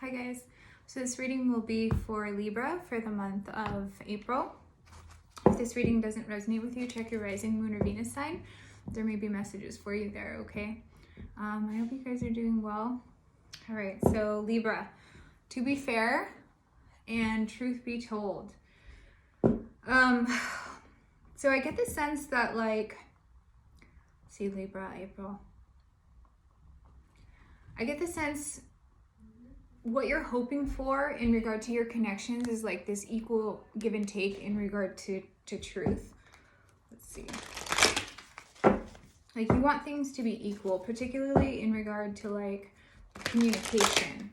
Hi guys, so this reading will be for Libra for the month of April. If this reading doesn't resonate with you, check your rising, moon, or Venus sign. There may be messages for you there, okay? I hope you guys are doing well. All right, so Libra, to be fair and truth be told, so I get the sense that see Libra, April. I get the sense what you're hoping for in regard to your connections is like this equal give and take in regard to truth. Let's see. Like you want things to be equal, particularly in regard to like communication.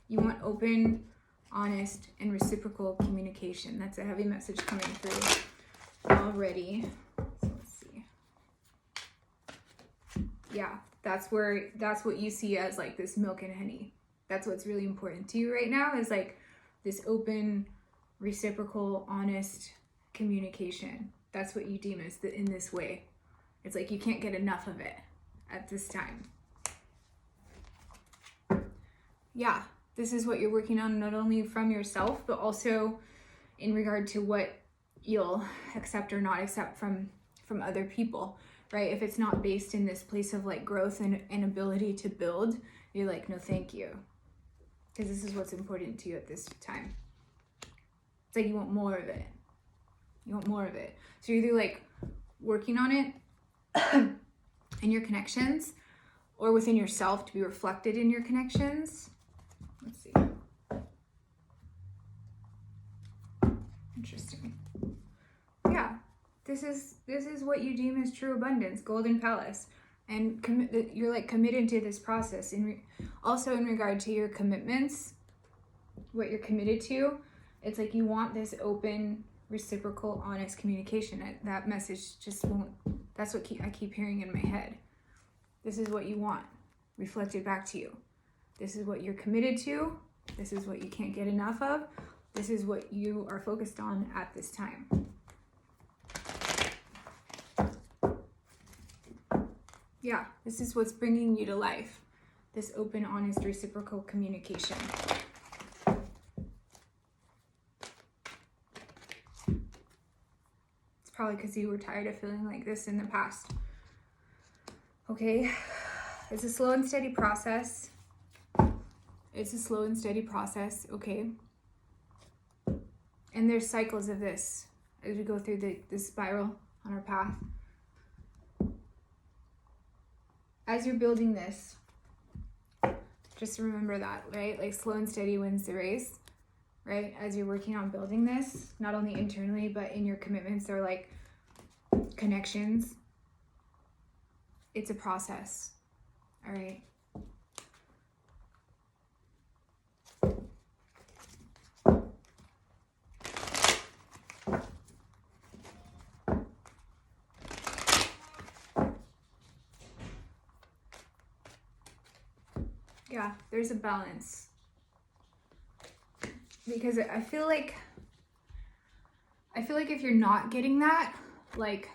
You want open, honest, and reciprocal communication. That's a heavy message coming through already. So let's see. Yeah, that's what you see as like this milk and honey. That's what's really important to you right now is like this open, reciprocal, honest communication. That's what you deem as in this way. It's like you can't get enough of it at this time. Yeah, this is what you're working on, not only from yourself, but also in regard to what you'll accept or not accept from other people, right? If it's not based in this place of like growth and ability to build, you're like, no, thank you. Because this is what's important to you at this time. It's like you want more of it. You want more of it. So you're either like working on it in your connections or within yourself to be reflected in your connections. Let's see. Interesting. Yeah, this is what you deem as true abundance, golden palace, and you're like committed to this process. Also in regard to your commitments, what you're committed to, it's like you want this open, reciprocal, honest communication. That message just won't. That's what I keep hearing in my head. This is what you want reflected back to you. This is what you're committed to. This is what you can't get enough of. This is what you are focused on at this time. Yeah, this is what's bringing you to life. This open, honest, reciprocal communication. It's probably because you were tired of feeling like this in the past. Okay, it's a slow and steady process. Okay? And there's cycles of this as we go through the spiral on our path. As you're building this, just remember that, right? Like slow and steady wins the race, right? As you're working on building this, not only internally, but in your commitments or like connections. It's a process, all right? Yeah, there's a balance. Because I feel like if you're not getting that, like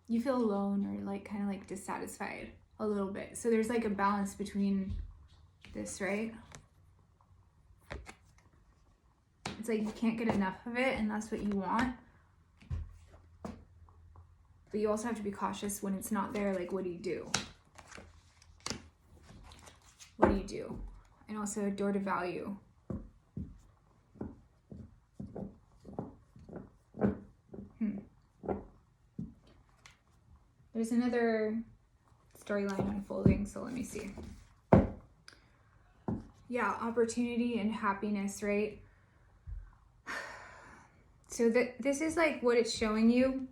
you feel alone or like kind of like dissatisfied a little bit. So there's like a balance between this, right? It's like you can't get enough of it and that's what you want. But you also have to be cautious when it's not there. Like, what do you do? What do you do? And also door to value. There's another storyline unfolding, so let me see. Yeah, opportunity and happiness, right? So this is like what it's showing you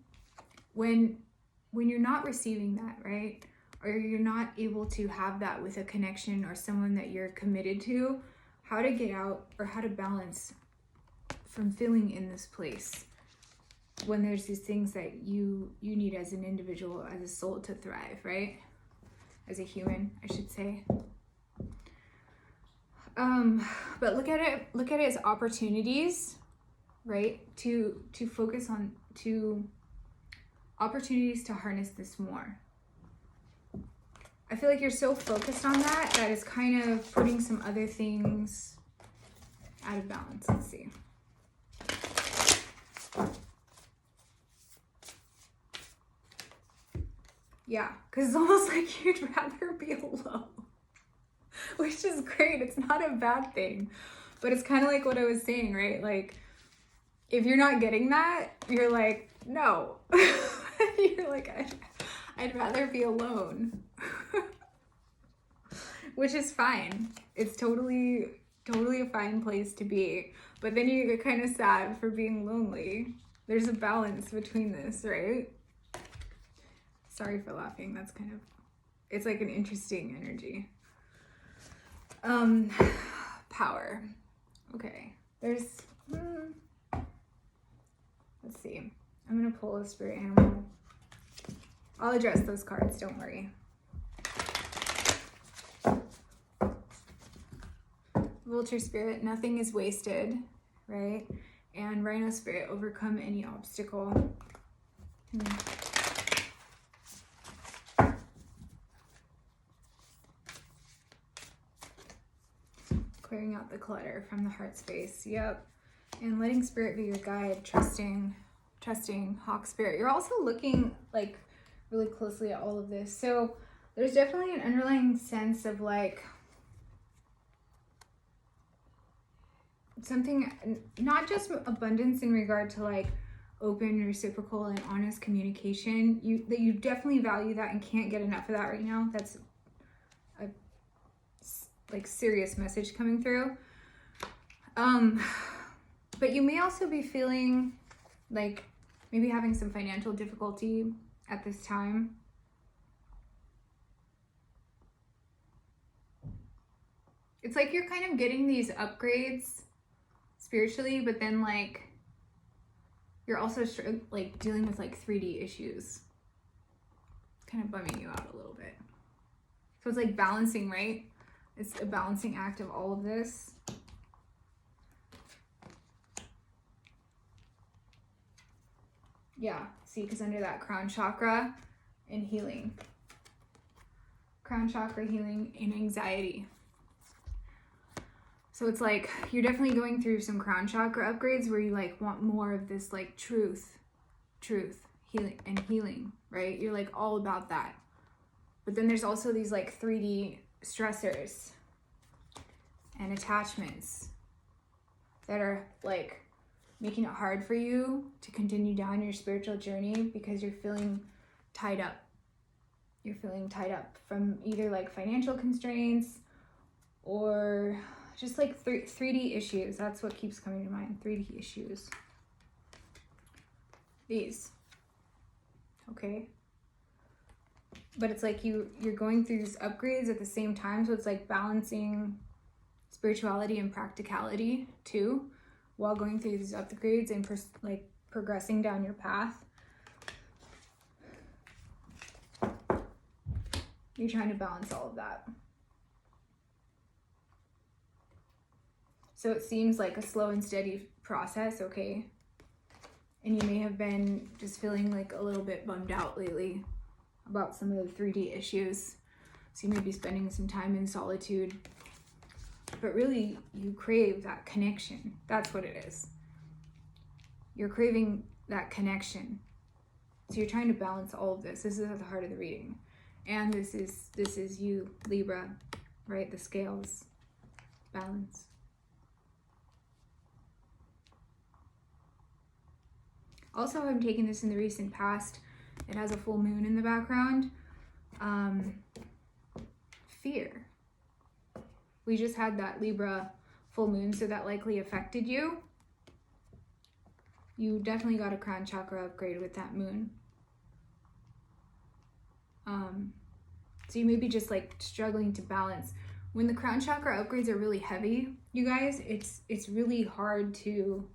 when you're not receiving that, right? Or you're not able to have that with a connection or someone that you're committed to, how to get out or how to balance from feeling in this place when there's these things that you need as an individual, as a soul to thrive, right? As a human, I should say. But look at it as opportunities, right? To focus on opportunities to harness this more. I feel like you're so focused on that that it's kind of putting some other things out of balance. Let's see. Yeah, because it's almost like you'd rather be alone, which is great. It's not a bad thing, but it's kind of like what I was saying, right? Like, if you're not getting that, you're like, no. You're like, I'd rather be alone, which is fine. It's totally a fine place to be. But then you get kind of sad for being lonely. There's a balance between this, right? Sorry for laughing. That's kind of, it's like an interesting energy. Power. Okay. There's, let's see. I'm going to pull a spirit animal. I'll address those cards, don't worry. Vulture spirit, nothing is wasted, right? And rhino spirit, overcome any obstacle. Clearing out the clutter from the heart space. Yep. And letting spirit be your guide, trusting hawk spirit. You're also looking like really closely at all of this. So there's definitely an underlying sense of like something, not just abundance in regard to like open, reciprocal, and honest communication. That you definitely value that and can't get enough of that right now. That's a like serious message coming through. But you may also be feeling like maybe having some financial difficulty at this time. It's like you're kind of getting these upgrades spiritually, but then like you're also like dealing with like 3D issues. It's kind of bumming you out a little bit. So it's like balancing, right? It's a balancing act of all of this. Yeah, see, because under that crown chakra and healing. Crown chakra, healing, and anxiety. So it's like you're definitely going through some crown chakra upgrades where you like want more of this like truth, healing, right? You're like all about that. But then there's also these like 3D stressors and attachments that are like making it hard for you to continue down your spiritual journey because you're feeling tied up. You're feeling tied up from either like financial constraints or just like 3D issues. That's what keeps coming to mind. 3D issues. These. Okay. But it's like you're going through these upgrades at the same time. So it's like balancing spirituality and practicality too, while going through these upgrades and like progressing down your path. You're trying to balance all of that. So it seems like a slow and steady process, okay? And you may have been just feeling like a little bit bummed out lately about some of the 3D issues. So you may be spending some time in solitude. But really, you crave that connection. That's what it is. You're craving that connection. So you're trying to balance all of this. This is at the heart of the reading. And this is you, Libra, right? The scales, balance. Also, I'm taking this in the recent past. It has a full moon in the background. Fear. We just had that Libra full moon, so that likely affected you. You definitely got a crown chakra upgrade with that moon. So you may be just like struggling to balance. When the crown chakra upgrades are really heavy, you guys, it's really hard to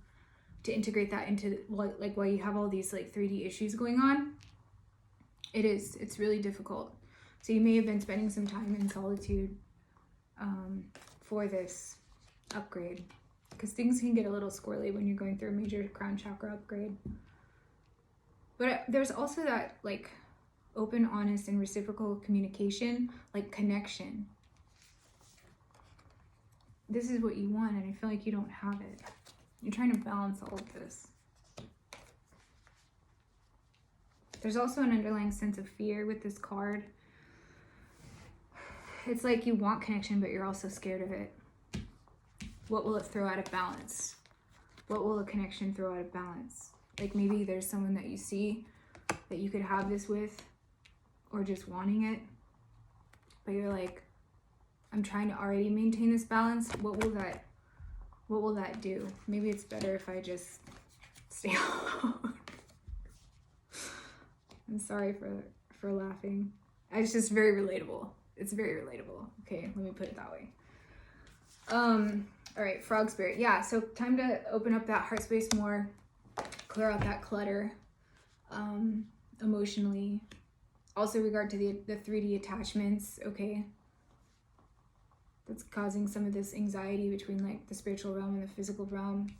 integrate that into like while you have all these like 3D issues going on. It's really difficult. So you may have been spending some time in solitude for this upgrade, because things can get a little squirrely when you're going through a major crown chakra upgrade. But there's also that like open, honest, and reciprocal communication, like connection. This is what you want, and I feel like you don't have it. You're trying to balance all of this. There's also an underlying sense of fear with this card. It's like you want connection, but you're also scared of it. What will it throw out of balance? What will a connection throw out of balance? Like maybe there's someone that you see that you could have this with, or just wanting it, but you're like, I'm trying to already maintain this balance. What will that do? Maybe it's better if I just stay alone. I'm sorry for laughing. It's just very relatable. It's very relatable. Okay, let me put it that way. All right, frog spirit. Yeah, so time to open up that heart space more, clear out that clutter, emotionally. Also regard to the 3D attachments, okay? That's causing some of this anxiety between like the spiritual realm and the physical realm.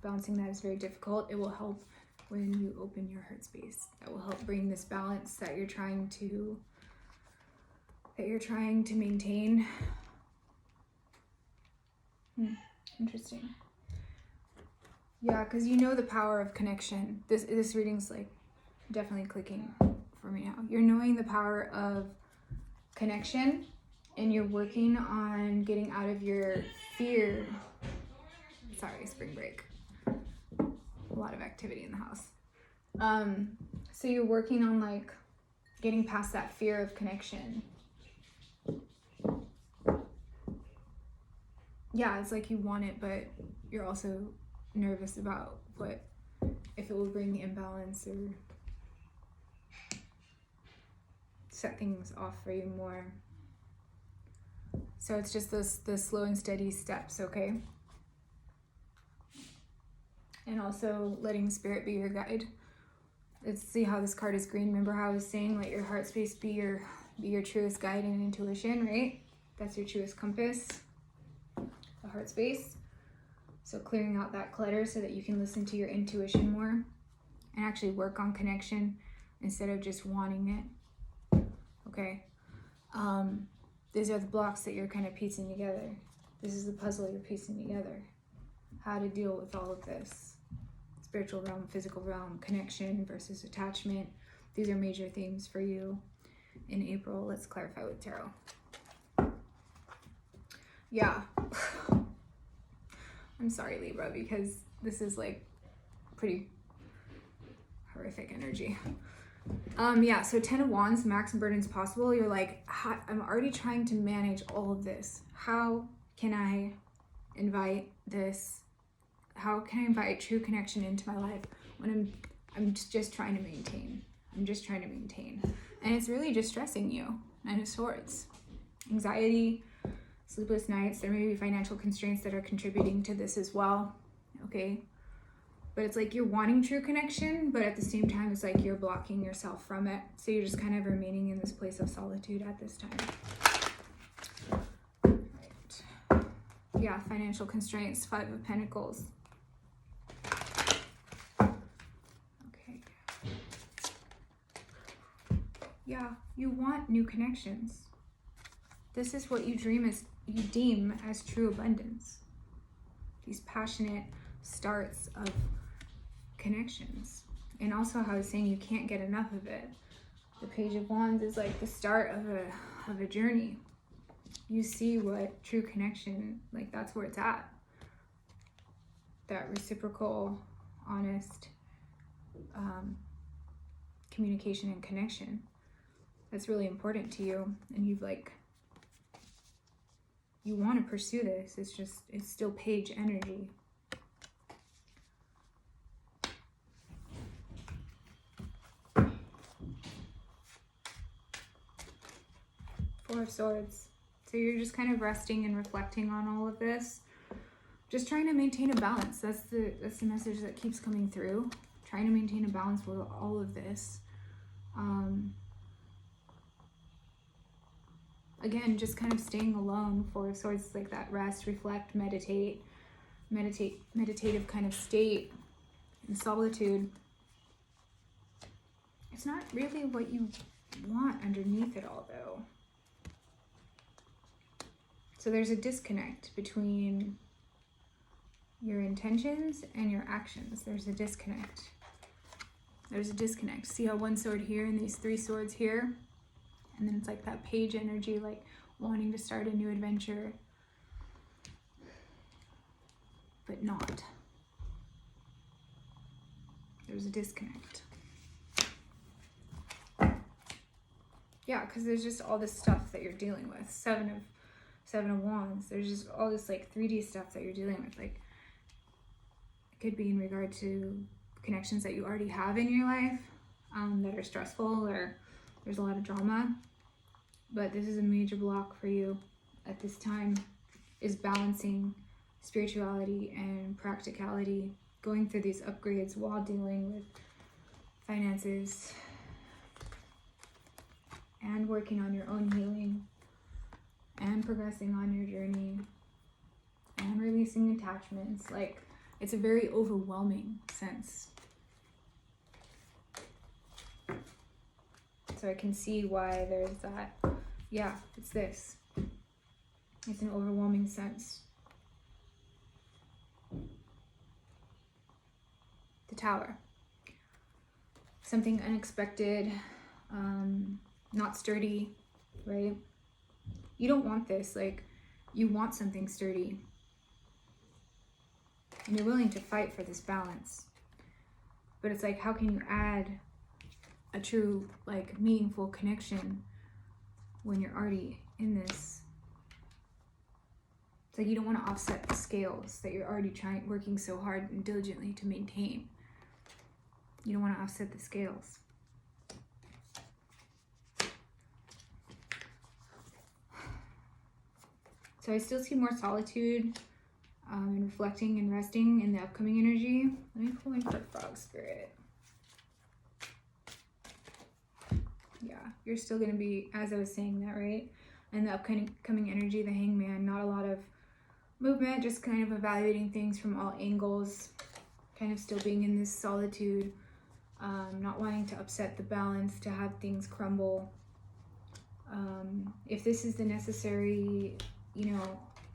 Balancing that is very difficult. It will help when you open your heart space. That will help bring this balance that you're trying to maintain. Interesting. Yeah, because you know the power of connection. This reading's like definitely clicking for me now. You're knowing the power of connection, and you're working on getting out of your fear. Sorry, spring break. A lot of activity in the house. So you're working on like getting past that fear of connection. Yeah, it's like you want it, but you're also nervous about if it will bring imbalance or set things off for you more. So it's just the slow and steady steps, okay? And also letting spirit be your guide. Let's see how this card is green. Remember how I was saying, let your heart space be your truest guide and intuition, right? That's your truest compass, the heart space. So clearing out that clutter so that you can listen to your intuition more and actually work on connection instead of just wanting it. Okay. These are the blocks that you're kind of piecing together. This is the puzzle you're piecing together. How to deal with all of this. Spiritual realm, physical realm, connection versus attachment. These are major themes for you in April. Let's clarify with tarot. Yeah. I'm sorry, Libra, because this is like pretty horrific energy. Yeah, so 10 of Wands, max burdens possible. You're like, I'm already trying to manage all of this. How can I invite this? How can I invite true connection into my life when I'm just trying to maintain? I'm just trying to maintain. And it's really just stressing you. Nine of Swords. Anxiety, sleepless nights. There may be financial constraints that are contributing to this as well. Okay? But it's like you're wanting true connection, but at the same time, it's like you're blocking yourself from it. So you're just kind of remaining in this place of solitude at this time. Right. Yeah, financial constraints, 5 of Pentacles. Okay. Yeah, you want new connections. This is what you deem as true abundance. These passionate starts of connections. And also how I was saying you can't get enough of it. The Page of Wands is like the start of a journey. You see what true connection, like that's where it's at. That reciprocal, honest communication and connection. That's really important to you. And you want to pursue this. It's still Page energy. Four of Swords. So you're just kind of resting and reflecting on all of this. Just trying to maintain a balance. That's the message that keeps coming through. Trying to maintain a balance with all of this. Again, just kind of staying alone. Four of Swords is like that rest, reflect, meditative kind of state in solitude. It's not really what you want underneath it all, though? So there's a disconnect between your intentions and your actions. There's a disconnect. There's a disconnect. See how one sword here and these three swords here? And then it's like that page energy, like wanting to start a new adventure, but not. There's a disconnect. Yeah, because there's just all this stuff that you're dealing with. Seven of Wands. There's just all this like 3D stuff that you're dealing with. Like, it could be in regard to connections that you already have in your life that are stressful, or there's a lot of drama. But this is a major block for you at this time, is balancing spirituality and practicality, going through these upgrades while dealing with finances and working on your own healing and progressing on your journey and releasing attachments. Like, it's a very overwhelming sense. So I can see why there's that. Yeah, it's this. It's an overwhelming sense. The Tower. Something unexpected, not sturdy, right? You don't want this. Like, you want something sturdy. And you're willing to fight for this balance. But it's like, how can you add a true, like, meaningful connection when you're already in this? It's like you don't want to offset the scales that you're already working so hard and diligently to maintain. You don't want to offset the scales. So I still see more solitude and reflecting and resting in the upcoming energy. Let me pull in for Frog Spirit. Yeah, you're still going to be, as I was saying that, right? And the upcoming energy, the Hangman, not a lot of movement, just kind of evaluating things from all angles, kind of still being in this solitude, not wanting to upset the balance, to have things crumble. If this is the necessary,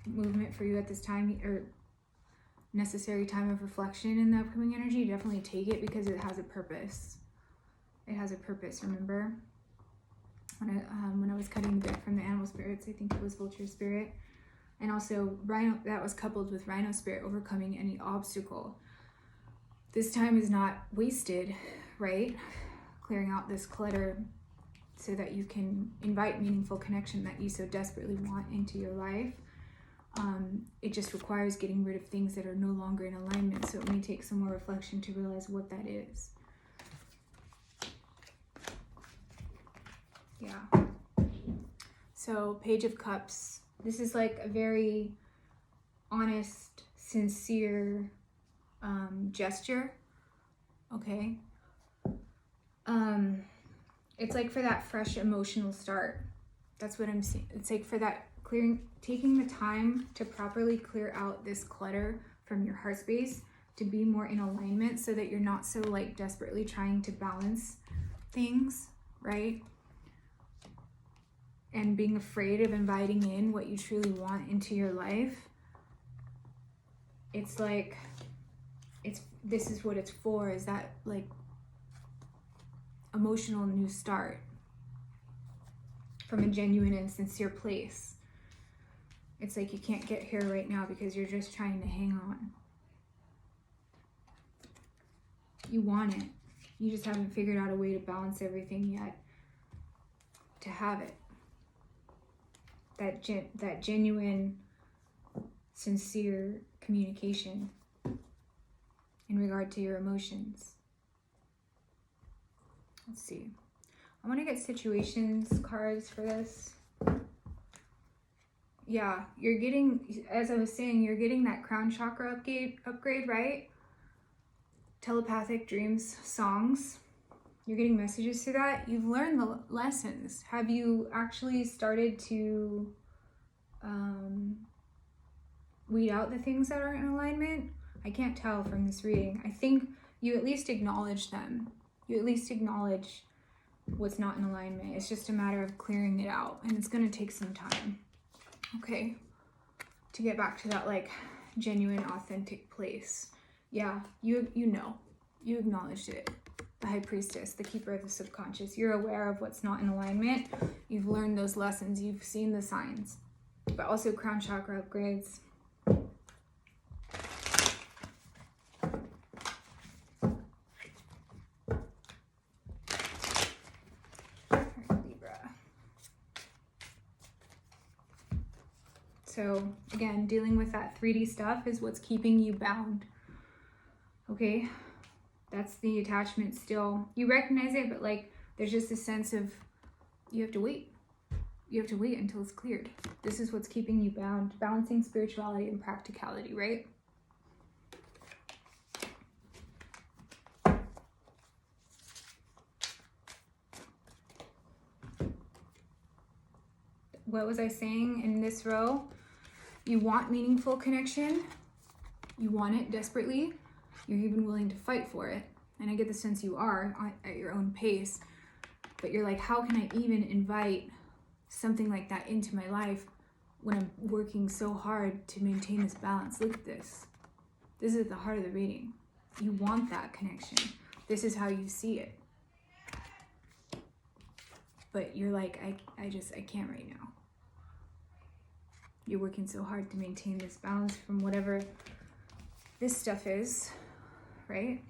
movement for you at this time, or necessary time of reflection in the upcoming energy, definitely take it, because it has a purpose. It has a purpose, remember? When I was cutting the deck from the animal spirits, I think it was vulture spirit. And also rhino, that was coupled with rhino spirit, overcoming any obstacle. This time is not wasted, right? Clearing out this clutter so that you can invite meaningful connection that you so desperately want into your life. It just requires getting rid of things that are no longer in alignment. So it may take some more reflection to realize what that is. Yeah. So Page of Cups. This is like a very honest, sincere gesture. Okay. It's like for that fresh emotional start. That's what I'm seeing. It's like for that taking the time to properly clear out this clutter from your heart space, to be more in alignment, so that you're not so like desperately trying to balance things, right? And being afraid of inviting in what you truly want into your life. It's like, this is what it's for, is that like emotional new start from a genuine and sincere place. It's like you can't get here right now because you're just trying to hang on. You want it. You just haven't figured out a way to balance everything yet to have it. That genuine, sincere communication in regard to your emotions. Let's see. I want to get situations cards for this. Yeah, you're getting, as I was saying, you're getting that crown chakra upgrade, right? Telepathic dreams, songs. You're getting messages through that. You've learned the lessons. Have you actually started to weed out the things that aren't in alignment? I can't tell from this reading. I think you at least acknowledge them. You at least acknowledge what's not in alignment. It's just a matter of clearing it out, and it's going to take some time. Okay, to get back to that like genuine, authentic place. Yeah, you know, you acknowledged it. The High Priestess, the keeper of the subconscious. You're aware of what's not in alignment. You've learned those lessons. You've seen the signs. But also crown chakra upgrades. Libra. So again, dealing with that 3D stuff is what's keeping you bound. Okay? That's the attachment still. You recognize it, but like there's just a sense of you have to wait. You have to wait until it's cleared. This is what's keeping you bound. Balancing spirituality and practicality, right? What was I saying in this row? You want meaningful connection. You want it desperately. You're even willing to fight for it. And I get the sense you are at your own pace. But you're like, how can I even invite something like that into my life when I'm working so hard to maintain this balance? Look at this. This is at the heart of the reading. You want that connection. This is how you see it. But you're like, I can't right now. You're working so hard to maintain this balance from whatever this stuff is, right?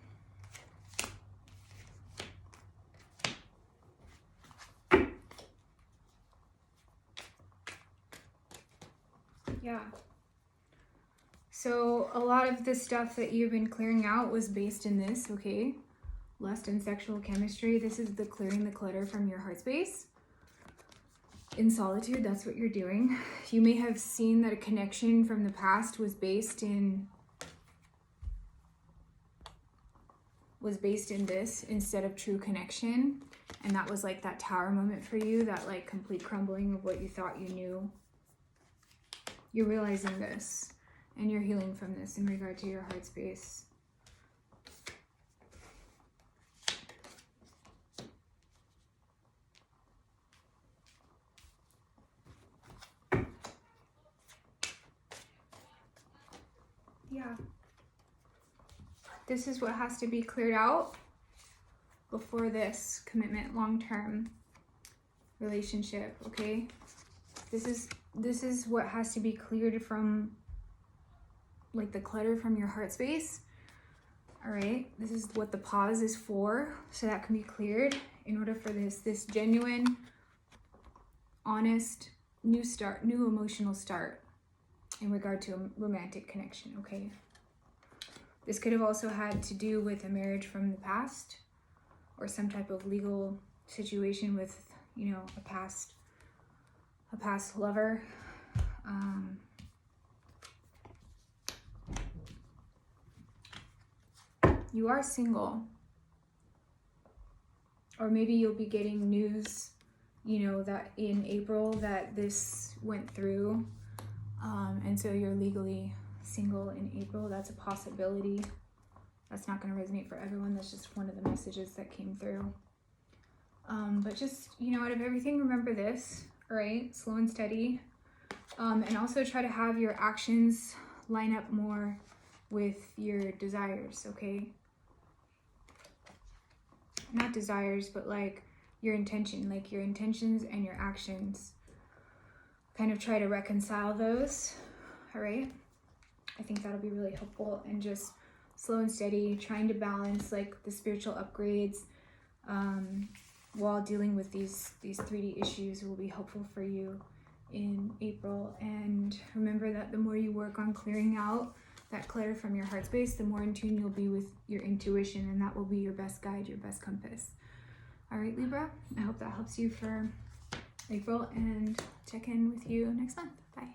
Yeah. So a lot of the stuff that you've been clearing out was based in this, okay? Lust and sexual chemistry. This is the clearing the clutter from your heart space. In solitude, that's what you're doing. You may have seen that a connection from the past was based in this instead of true connection. And that was like that tower moment for you, that like complete crumbling of what you thought you knew. You're realizing this and you're healing from this in regard to your heart space. Yeah. This is what has to be cleared out before this commitment, long-term relationship, okay? This is what has to be cleared from, like, the clutter from your heart space. All right, this is what the pause is for, so that can be cleared in order for this genuine, honest, new start, new emotional start in regard to a romantic connection, okay? This could have also had to do with a marriage from the past or some type of legal situation with, you know, a past lover. You are single, or maybe you'll be getting news, you know, that in April that this went through, and so you're legally single in April. That's a possibility. That's not going to resonate for everyone. That's just one of the messages that came through. But just, you know, out of everything, remember this, all right? Slow and steady. And also try to have your actions line up more with your desires, okay? Not desires, but like your intention, like your intentions and your actions. Kind of try to reconcile those, all right? I think that'll be really helpful, and just slow and steady, trying to balance like the spiritual upgrades while dealing with these 3D issues will be helpful for you in April. And remember that the more you work on clearing out that clutter from your heart space, the more in tune you'll be with your intuition, and that will be your best guide, your best compass. All right, Libra, I hope that helps you for April, and check in with you next month. Bye.